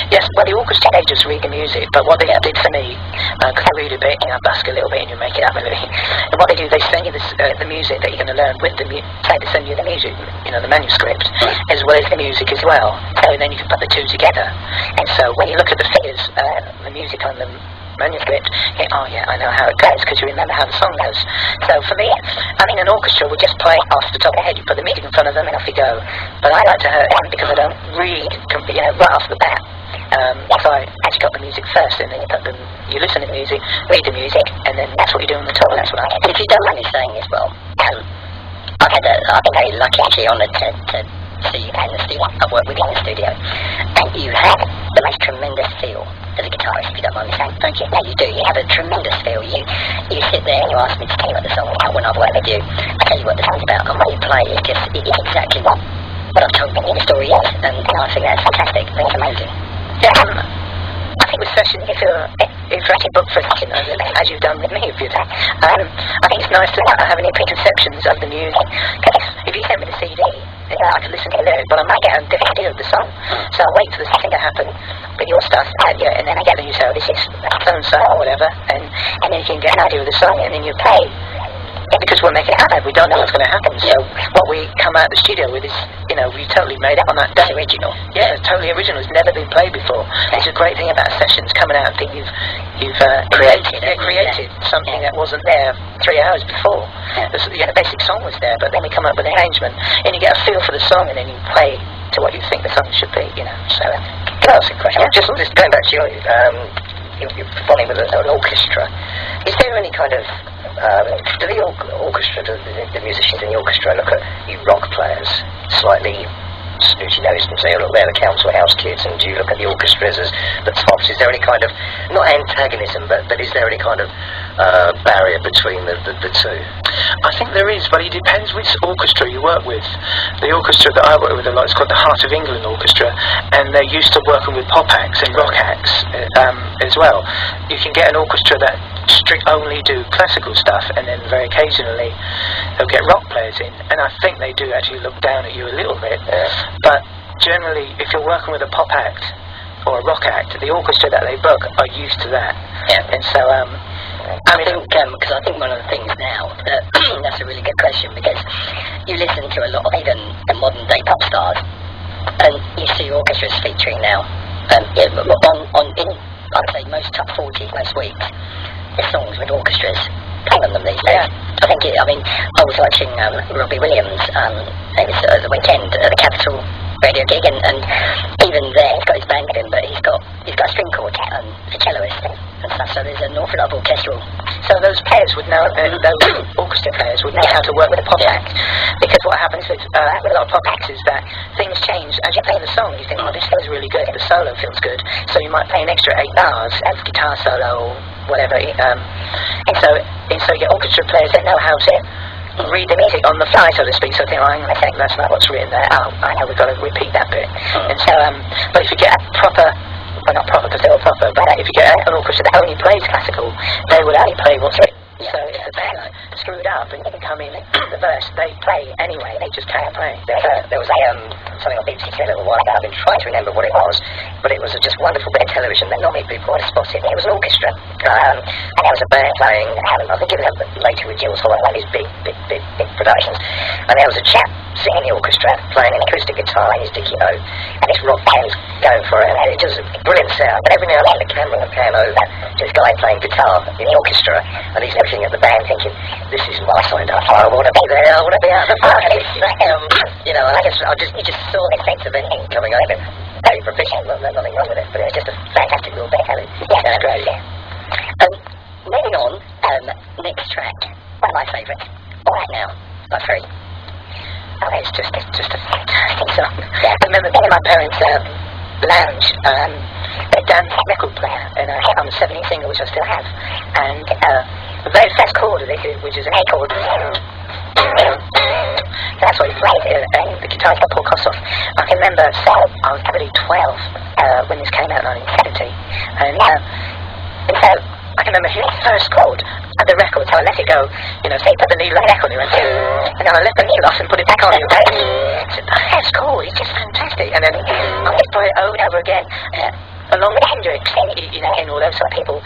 Yes, well, the orchestra, they just read the music, but what they did for me, because I read a bit, busk a little bit, and you make it up a little bit, and what they do, they send you the music that you're going to learn with the music, they send you the music, the manuscript, as well as the music as well, so then you can put the two together. And so when you look at the figures, the music on the manuscript, you think, oh yeah, I know how it goes, because you remember how the song goes. So for me, an orchestra will just play off the top of the head. You put the music in front of them and off you go. But I like to hear it because I don't read, right off the bat. So I actually got the music first, and then you listen to the music, read the music, and then that's what you do on the tour. That's what I do. If you don't mind me saying as well, I've been very lucky, actually honoured to see you in the studio. I've worked with you in the studio. And you have the most tremendous feel as a guitarist, if you don't mind me saying. Thank you. No, you do. You have a tremendous feel. You sit there and you ask me to tell you what the song is about when I've worked with you. I tell you what the song's about, and what you play is just it's exactly what I've told you the story is, and I think that's fantastic. I think it's amazing. Yeah, I think with session, if you're actually booked for a session, as you've done with me, if you've done, I think it's nice to not have any preconceptions of the music. Because if you send me the CD, I could listen to the lyrics, but I might get a different idea of the song. So I'll wait for the thing to happen with your stuff, and then I get the new so this is so-and-so or whatever, and then you can get an idea of the song, and then you play. Because we're making it happen, we don't know what's going to happen. So what we come out of the studio with is, we totally made up on that day. Original. Yeah, it's totally original. It's never been played before. It's a great thing about sessions coming out. I think you've created something that wasn't there 3 hours before. The basic song was there, but then we come up with an arrangement, and you get a feel for the song, and then you play to what you think the song should be. So can I ask a question? Yeah. Just going back to you're performing with an orchestra. Is there any kind of do the orchestra, the musicians in the orchestra look at you rock players slightly snooty-nosed and say, oh, look, they're the council house kids, and do you look at the orchestras as the tops? Is there any kind of, not antagonism, but is there any kind of barrier between the two? I think there is, but it depends which orchestra you work with. The orchestra that I work with a lot is called the Heart of England Orchestra, and they're used to working with pop acts and rock acts as well. You can get an orchestra that only do classical stuff, and then very occasionally they'll get rock players in, and I think they do actually look down at you a little bit. But generally, if you're working with a pop act or a rock act, the orchestra that they book are used to that. Yeah. And so I think, because I think one of the things now, that's a really good question, because you listen to a lot of even the modern day pop stars, and you see orchestras featuring now, in I'd say most top 40 most weeks, the songs with orchestras playing on them these days. Yeah. I was watching Robbie Williams, it was the weekend at the Capitol radio gig, and even there he's got his band with him, but he's got a string quartet and a celloist and stuff, so there's an awful lot of orchestral. So those players would know, those orchestra players would know how to work with a pop act, because what happens with a lot of pop acts is that things change as you play the song. You think, oh, this feels really good, the solo feels good, so you might play an extra 8 bars as guitar solo or whatever, and so your orchestra players don't know how to read the music on the fly, so to speak. So I think that's not what's written there. Oh, I know, we've got to repeat that bit. And so, but if you get a proper, well, not proper because they're all proper, but if you get an orchestra that only plays classical, they will only play what's written. So if the band screwed up and didn't come in the verse, they play anyway. They just can't play. There was something on BBC a little while ago. I've been trying to remember what it was, but it was a just wonderful bit of television that not many people would have spotted. It was an orchestra, and there was a band playing. I think it was later with Jules Holland, one of these big productions, and there was a chap singing the orchestra, playing an acoustic guitar in his Dickie O, and this rock band was going for it, and it was a brilliant sound. But every now and then the camera would pan over to this guy playing guitar in the orchestra, and he's looking at the band thinking, this is what I signed up for, I want to be there, I want to be out of the party. And you just saw the effect of anything coming over. Very proficient, there's nothing wrong with it, but it was just a fantastic little bit. Yeah, that's great, yeah. Moving on, next track, one of my favourites, Right Now, by Free. Oh, it's just a fantastic song. Yeah. I remember being in my parents' lounge, a damn record player, and I had on the 17 single, which I still have, and the very first chord of it, which is an A chord. That's what he played, and the guitarist got Paul Kossoff. I can remember, I was probably 12 when this came out in 1970, and so I can remember hearing the first chord of the record, so I let it go, say put the needle on the record, and then I let the needle off and put it back on. So that's cool, it's just fantastic. And then I just play it over and over again, along with Hendrix, and all those sort of people.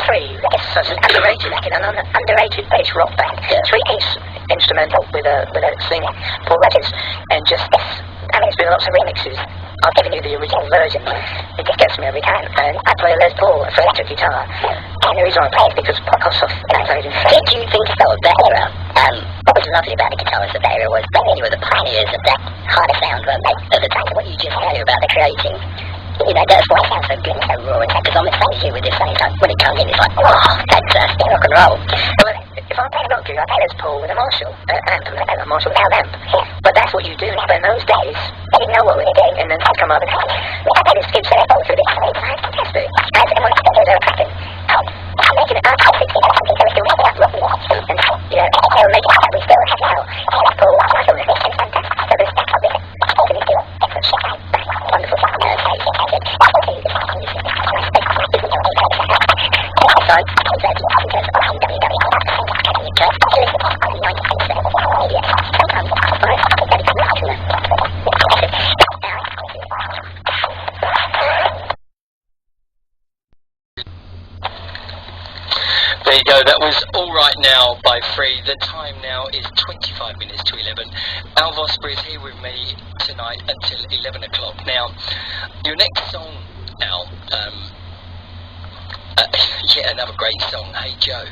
Free, so it's an underrated bass rock band. 3-piece instrumental with a singer, Paul Rodgers, and it's been lots of remixes. I've given you the original version. It just gets me every time. And I play a Les Paul for electric guitar. And the reason I play it is because Paul Kossoff played it. Did you think so of that era? What was lovely about the guitarists of that era was they were the pioneers of that harder sound, weren't they? At the time, what you just heard about the creating. That's why it sounds so good and so raw, because I'm the same as you with this, and it's like, when it comes in, it's like, oh, fantastic rock and roll. Well, if if I play a rock gig, I play Les Paul with a Marshall amp, and a Marshall without amp. But that's what you do. But in those days, they didn't know what we were doing, and then they'd come up and I played this gigs Les Paul through the fantastic. And when I started doing cracking, I'm making it up to 16 or something, so we're still making up rock and you know, they were making up, we still have now. Les Paul, Marshall, and it's fantastic. So there's that up there. Can you do it? Excellent shit out. Wonderful stuff. There you go, that was All Right Now by Free. The time now is 25 minutes to 11. Al Vosper is here with me tonight until 11 o'clock. Now, your next song, Al, yeah, another great song, Hey Joe.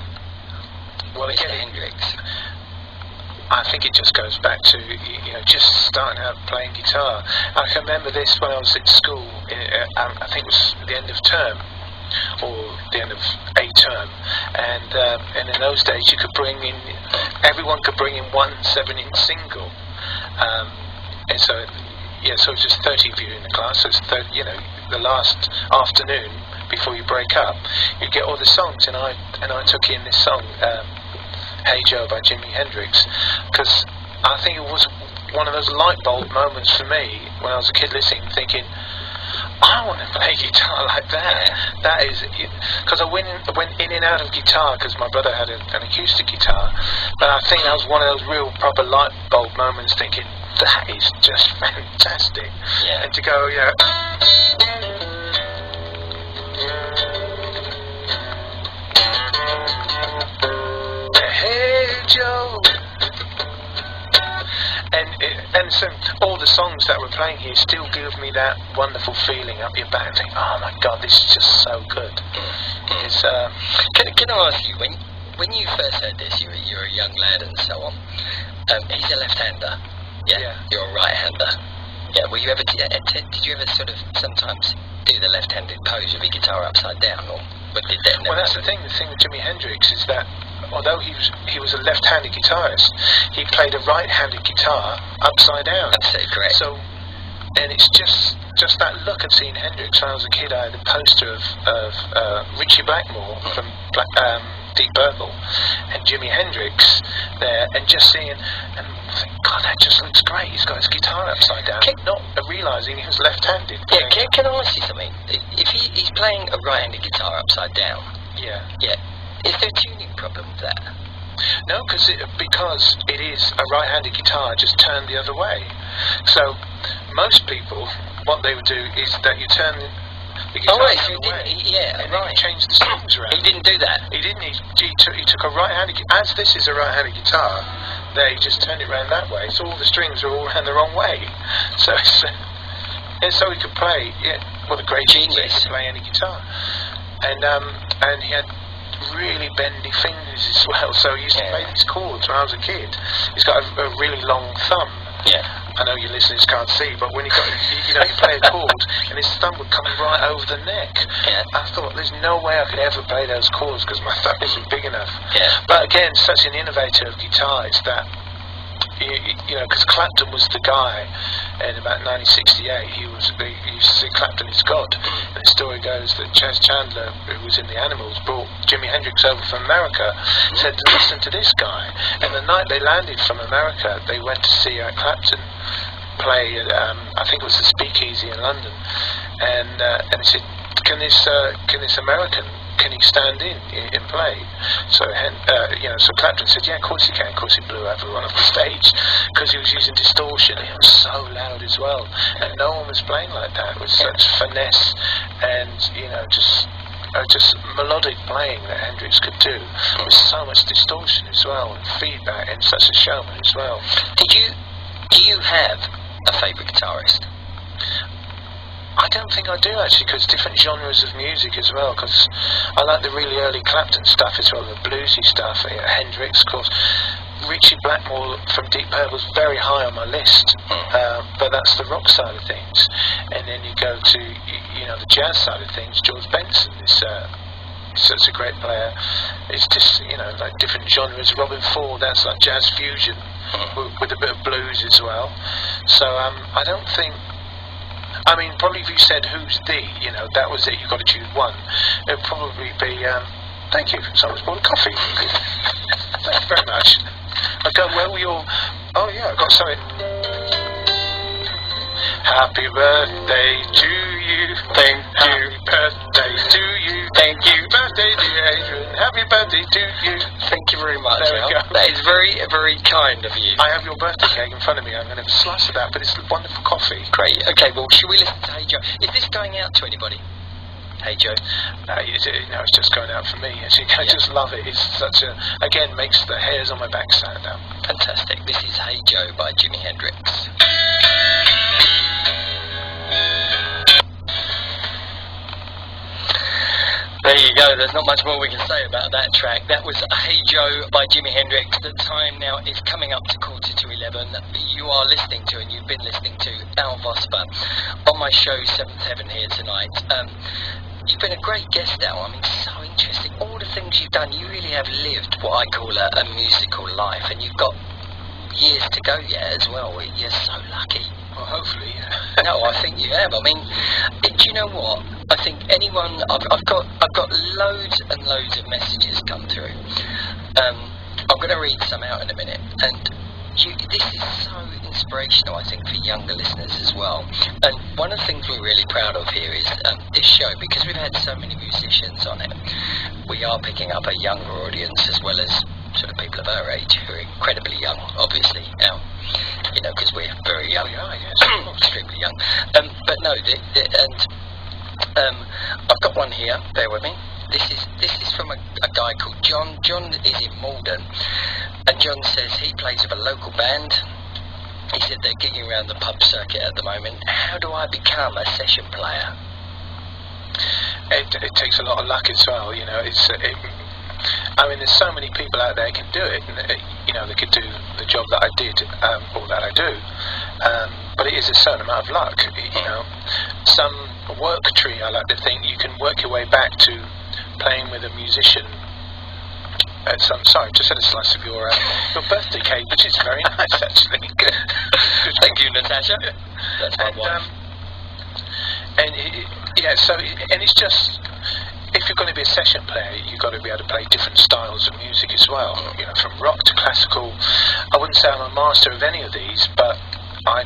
Well, Mr. again, Hendrix. I think it just goes back to, you know, just starting out playing guitar. I can remember this when I was at school, I think it was the end of term, or the end of a term, and in those days you could bring in, everyone could bring in one 7-inch single, and so, yeah, so it's just 30 of you in the class, so it's, you know, the last afternoon before you break up, you get all the songs, and I took in this song, Hey Joe by Jimi Hendrix, because I think it was one of those light bulb moments for me when I was a kid listening, thinking, I want to play guitar like that. That is, because I went in and out of guitar because my brother had an acoustic guitar, but I think that was one of those real proper light bulb moments, thinking, that is just fantastic. Yeah. And to go, yeah. Hey Joe. And so all the songs that we're playing here still give me that wonderful feeling up your back. Think, oh my God, this is just so good. It's, Can I ask you, when you first heard this, you were a young lad and so on. He's a left-hander. Yeah. You're a right-hander. Yeah. Were you ever? Did you ever sort of sometimes do the left-handed pose with your guitar upside down, or did that never? Well, that's the thing. The thing with Jimi Hendrix is that although he was a left-handed guitarist, he played a right-handed guitar upside down. Absolutely correct. So, and it's just that look of seeing Hendrix. When I was a kid, I had a poster of Richie Blackmore from Deep Purple and Jimi Hendrix there, and just seeing, and thinking, God, that just looks great. He's got his guitar upside down, not realising he was left-handed. Yeah, can I ask you something? If he's playing a right-handed guitar upside down, yeah. Is there a tuning problem with that? No, because it is a right-handed guitar just turned the other way. So most people, what they would do is that you turn the guitar the other way, and then you change the strings around. He didn't do that. He didn't. He took a right-handed. As this is a right-handed guitar, they just turned it around that way. So all the strings are all around the wrong way. So and so he could play. Yeah, what a great genius to play any guitar. And he had really bendy fingers as well, so he used to play these chords when I was a kid. He's got a really long thumb. Yeah. I know your listeners can't see, but when you play a chord and his thumb would come right over the neck. Yeah. I thought, there's no way I could ever play those chords because my thumb isn't big enough. Yeah. But again, such an innovator of guitar is that, you know, because Clapton was the guy in about 1968. He used to say Clapton is God. And the story goes that Chas Chandler, who was in the Animals, brought Jimi Hendrix over from America, said, listen to this guy. And the night they landed from America, they went to see Clapton play at, I think it was the Speakeasy in London. And he said, can this American, can he stand in and play? So so Clapton said, yeah, of course he can. Of course he blew everyone off the stage because he was using distortion. It was so loud as well, and no one was playing like that. It was such finesse and just melodic playing that Hendrix could do with so much distortion as well, and feedback, and such a showman as well. Do you have a favourite guitarist? I don't think I do actually, because different genres of music as well, because I like the really early Clapton stuff as well, the bluesy stuff, Hendrix, of course. Richie Blackmore from Deep Purple is very high on my list, but that's the rock side of things. And then you go to, the jazz side of things. George Benson is such a great player. It's just, you know, like different genres. Robin Ford, that's like jazz fusion with a bit of blues as well. So I don't think, I mean, probably if you said who's the, you know, that was it, you've got to choose one, it would probably be, thank you, someone's bought a coffee. Thank you very much. I go, where were your, oh yeah, I got something. Happy birthday to you. Thank you. Happy birthday to you. Thank you. Birthday dear Adrian. Happy birthday to you. Thank you very much. There we go. That is very, very kind of you. I have your birthday cake in front of me. I'm going to have a slice of that, but it's wonderful coffee. Great. Okay, well, should we listen to Hey Joe? Is this going out to anybody? Hey Joe? It's just going out for me. I just love it. It's such a, again, makes the hairs on my back stand up. Fantastic. This is Hey Joe by Jimi Hendrix. There you go, there's not much more we can say about that track. That was Hey Joe by Jimi Hendrix. The time now is coming up to 11:15. You are listening to, and you've been listening to, Al Vosper on my show 7th Heaven here tonight. You've been a great guest, Al. I mean, so interesting. All the things you've done, you really have lived what I call a musical life, and you've got years to go yet as well. You're so lucky. Well, hopefully, yeah. No, I think you have. I mean, do you know what? I think anyone, I've got loads and loads of messages come through. I'm going to read some out in a minute, and this is so inspirational, I think, for younger listeners as well. And one of the things we're really proud of here is this show, because we've had so many musicians on it, we are picking up a younger audience as well as sort of people of our age who are incredibly young, obviously, now, you know, because we're very young. We are, yes. Extremely young. But no, I've got one here, bear with me. This is from a guy called John. John is in Malden, and John says he plays with a local band. He said they're gigging around the pub circuit at the moment. How do I become a session player? It takes a lot of luck as well, you know. I mean, there's so many people out there who can do it, and you know, they could do the job that I did, or that I do. But it is a certain amount of luck, you know. Some work tree, I like to think, you can work your way back to playing with a musician at some. Sorry, just had a slice of your birthday cake, which is very nice, actually. Good. Thank you, Natasha. That's my wife. And it's just, if you're going to be a session player, you've got to be able to play different styles of music as well. You know, from rock to classical. I wouldn't say I'm a master of any of these, but I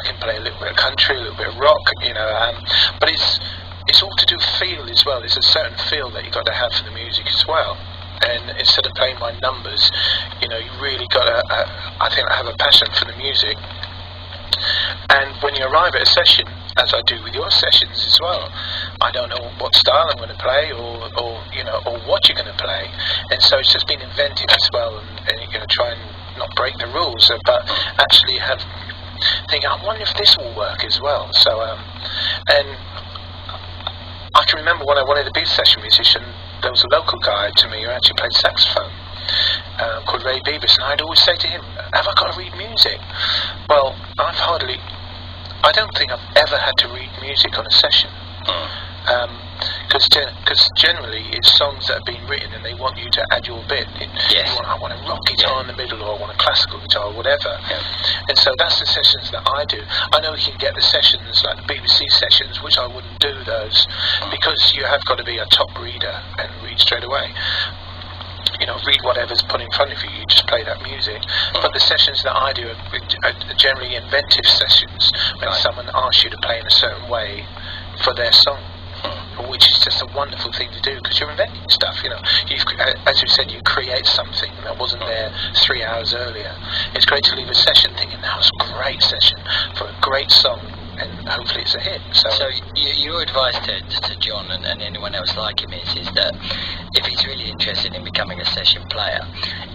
can play a little bit of country, a little bit of rock, you know. But it's all to do with feel as well. There's a certain feel that you've got to have for the music as well. And instead of playing by numbers, you know, you really got to, I think, have a passion for the music. And when you arrive at a session, as I do with your sessions as well, I don't know what style I'm going to play, or you know, or what you're going to play. And so it's just been inventive as well, and you're going to try and not break the rules, but actually think, I wonder if this will work as well. So, and I can remember when I wanted to be a session musician, there was a local guy to me who actually played saxophone, called Ray Beavis, and I'd always say to him, have I got to read music? Well, I don't think I've ever had to read music on a session. Because generally it's songs that have been written and they want you to add your bit. I want a rock guitar in the middle, or I want a classical guitar, or whatever. And so that's the sessions that I do. I know you can get the sessions like the BBC sessions, which I wouldn't do those, because you have got to be a top reader and read straight away. You know, read whatever's put in front of you, you just play that music. But the sessions that I do are generally inventive sessions, when someone asks you to play in a certain way for their song, which is just a wonderful thing to do, because you're inventing stuff, you know. As you said, you create something that wasn't there 3 hours earlier. It's great to leave a session thinking, that was a great session for a great song, and hopefully it's a hit. So your advice to John and anyone else like him is that if he's really interested in becoming a session player,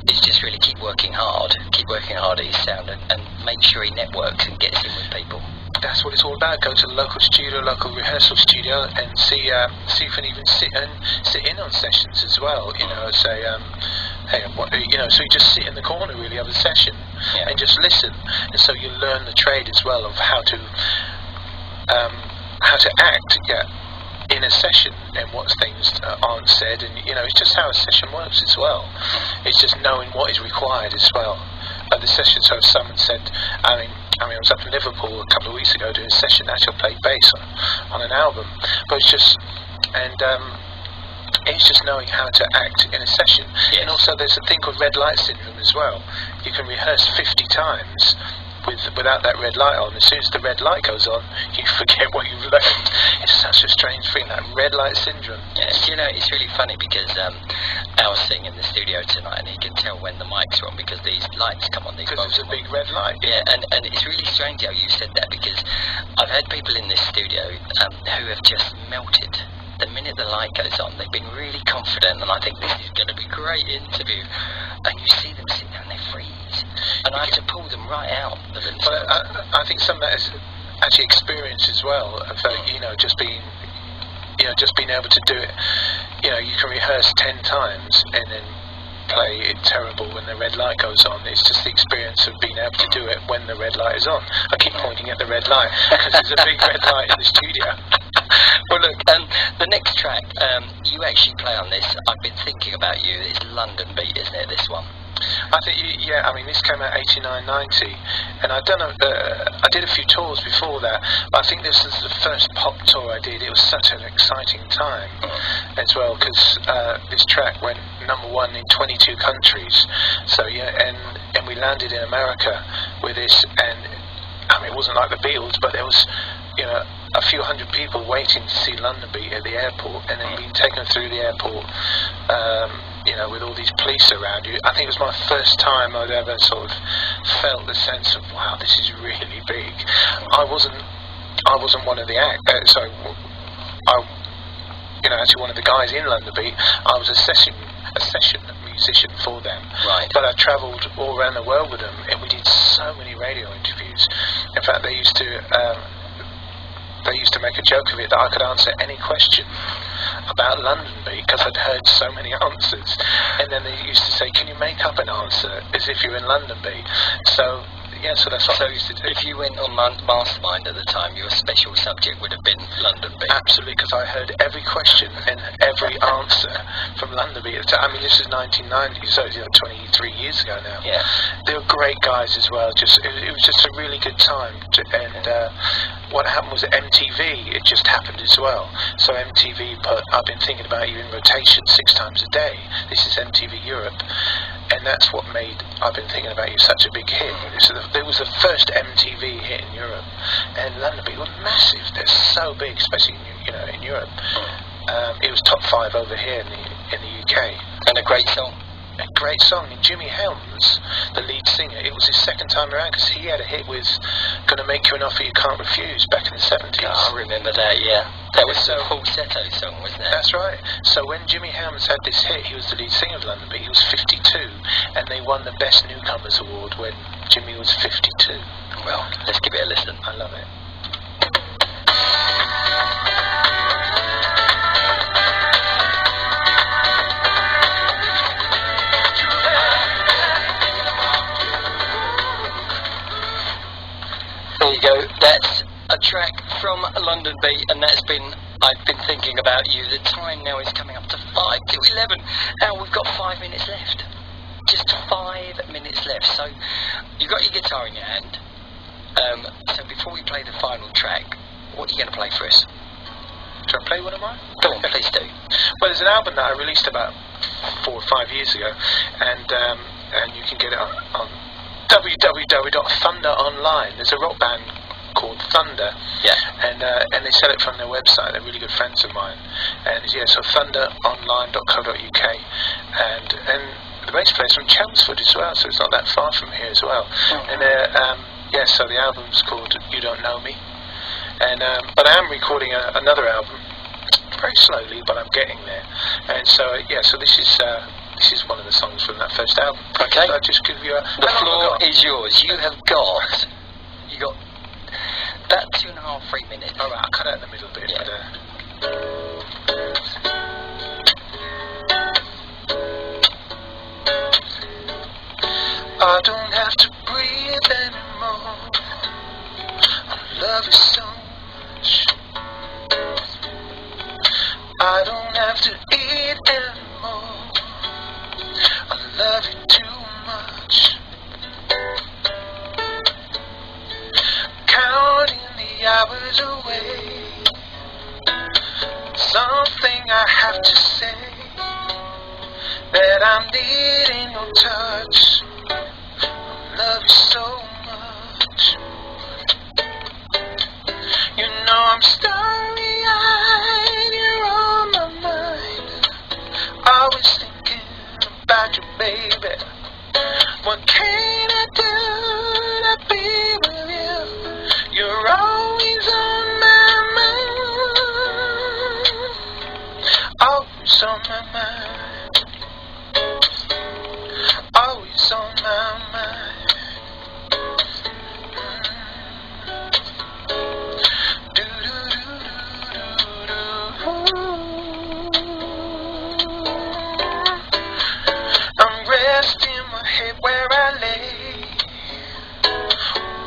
is just really keep working hard at his sound, and make sure he networks and gets in with people. That's what it's all about. Go to the local studio, local rehearsal studio, and see if you can even sit in on sessions as well. You know, say, hey, what, you know, so you just sit in the corner really of a session and just listen, and so you learn the trade as well of how to act. in a session and what things aren't said, and it's just how a session works as well. It's just knowing what is required as well. The session, so if someone said, I was up in Liverpool a couple of weeks ago doing a session. Actually, I played bass on an album, but it's just knowing how to act in a session. Yes. And also, there's a thing called red light syndrome as well. You can rehearse 50 times without that red light on. As soon as the red light goes on, you forget what you've learned. It's such a strange thing, that red light syndrome. Yes, it's really funny because Al's sitting in the studio tonight and he can tell when the mic's on because these lights come on. Because it's a big red light. Yeah, and it's really strange how you said that, because I've had people in this studio who have just melted. The minute the light goes on, they've been really confident, and I think this is going to be a great interview. And you see them sit there and they freeze. And I have to pull them right out of themselves. But I think some of that is actually experience as well, of just being able to do it. You can rehearse 10 times and then play it terrible when the red light goes on. It's just the experience of being able to do it when the red light is on. I keep pointing at the red light because there's a big red light in the studio. Well, look, the next track, you actually play on this. I've been thinking about you. It's London Beat, isn't it, this one? I think, this came out 89, 90, and I did a few tours before that, but I think this is the first pop tour I did. It was such an exciting time as well, because this track went #1 in 22 countries. So, and we landed in America with this, and it wasn't like the Beatles, but there was, a few hundred people waiting to see London Beat at the airport, and then being taken through the airport, with all these police around you. I think it was my first time I'd ever sort of felt the sense of, wow, this is really big. I wasn't one of the actually one of the guys in London Beat. I was a session musician for them. Right. But I travelled all around the world with them, and we did so many radio interviews. In fact, they used to make a joke of it that I could answer any question about London Beat because I'd heard so many answers, and then they used to say, can you make up an answer as if you're in London Beat? So that's what I used to do. If you went on Mastermind at the time, your special subject would have been London Beat. Absolutely, because I heard every question and every answer from London Beat. This is 1990, so 23 years ago now. Yeah. They were great guys as well. It was just a really good time. What happened was MTV, it just happened as well. So MTV put I've Been Thinking About You in rotation 6 times a day. This is MTV Europe. And that's what made I've Been Thinking About You such a big hit. It was the first MTV hit in Europe, and London Beat was massive. They're so big, especially in Europe. It was top 5 over here in the UK. And a great song. A great song. And Jimmy Helms, the lead singer, it was his second time around because he had a hit with "Gonna Make You an Offer You Can't Refuse" back in the 70s. Oh, I remember that. Yeah, that was a falsetto song, wasn't it? That's right. So when Jimmy Helms had this hit, he was the lead singer of London Beat. He was 52, and they won the Best Newcomers Award when Jimmy was 52. Well, let's give it a listen. I love it. There you go. That's a track from London Beat, and I've been thinking about you. The time now is coming up to 5 to 11. Now we've got 5 minutes left. Just 5 minutes left. So you've got your guitar in your hand. So before we play the final track, what are you going to play for us? Should I play one of mine? Go on, please do. Well, there's an album that I released about 4 or 5 years ago, and you can get it on www.Thunder Online. There's a rock band called Thunder, and they sell it from their website. They're really good friends of mine, and so thunderonline.co.uk, and the bass player's from Chelmsford as well, so it's not that far from here as well. Mm-hmm. And so the album's called You Don't Know Me, and but I am recording another album very slowly, but I'm getting there, and so this is one of the songs from that first album. Okay. So I'll just give you the floor is yours. You got about 2.5, 3 minutes. All right, I'll cut out in the middle bit. Yeah. I don't have to breathe anymore. I love you so much. miles away. Something I have to say, that I'm needing your touch. I love you so much. You know I'm starry-eyed, you're on my mind. Always thinking about you, baby. What can I do to be with you? You're always on my mind. Always on my mind. Always on my mind. I'm resting my head where I lay.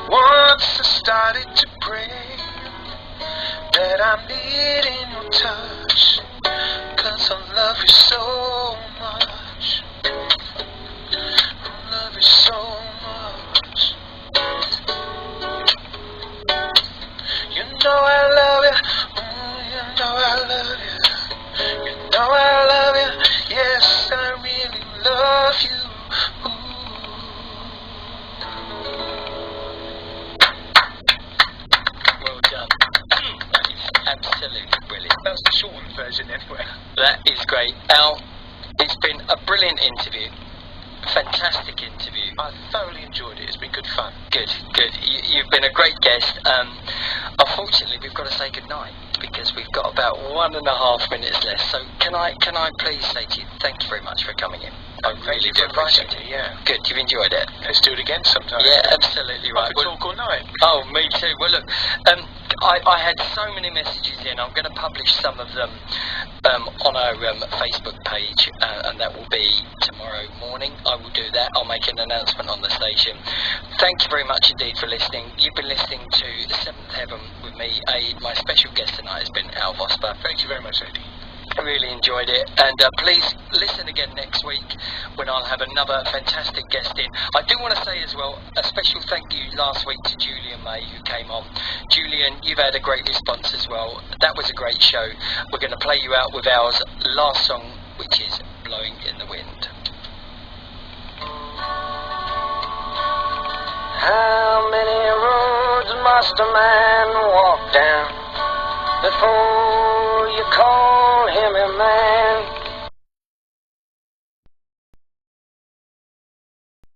Once I started to pray that I'm needing your touch, 'cause I love you so much. I love you so much. You know I love you. You know I love you. You know I love you. Yes, I really love you. Well done. That is absolutely brilliant. That's the shortened version anyway. That is great. Al, it's been a brilliant interview. Fantastic interview. I thoroughly enjoyed it. It's been good fun. Good, good. You've been a great guest. Unfortunately, we've got to say goodnight because we've got about 1.5 minutes left. So can I please say to you, thank you very much for coming in. I really do appreciate it. Yeah. Good, you've enjoyed it. Let's do it again sometime. Yeah, absolutely right. I could talk all night. Oh, me too. Well, look, I had so many messages in. I'm going to publish some of them on our Facebook page, and that will be tomorrow morning. I will do that. I'll make an announcement on the station. Thank you very much indeed for listening. You've been listening to The Seventh Heaven with me, Aid. My special guest tonight has been Al Vosper. Thank you very much, Eddie. I really enjoyed it, and please listen again next week when I'll have another fantastic guest in. I do want to say as well a special thank you last week to Julian May who came on. Julian, you've had a great response as well. That was a great show. We're going to play you out with our last song, which is Blowing in the Wind. How many roads must a man walk down before you call him a man?